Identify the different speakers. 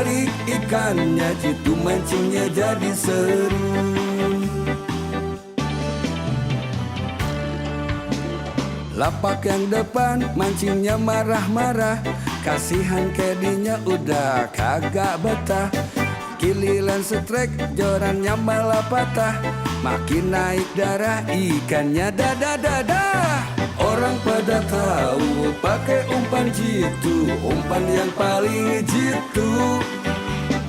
Speaker 1: balik ikannya, jitu mancingnya jadi seru. Lapak yang depan mancingnya marah-marah, kasihan kedinya udah kagak betah. Giliran setrek jorannya malah patah, makin naik darah ikannya dadah-dadah. Orang pada tahu pakai umpan jitu, umpan yang paling jitu.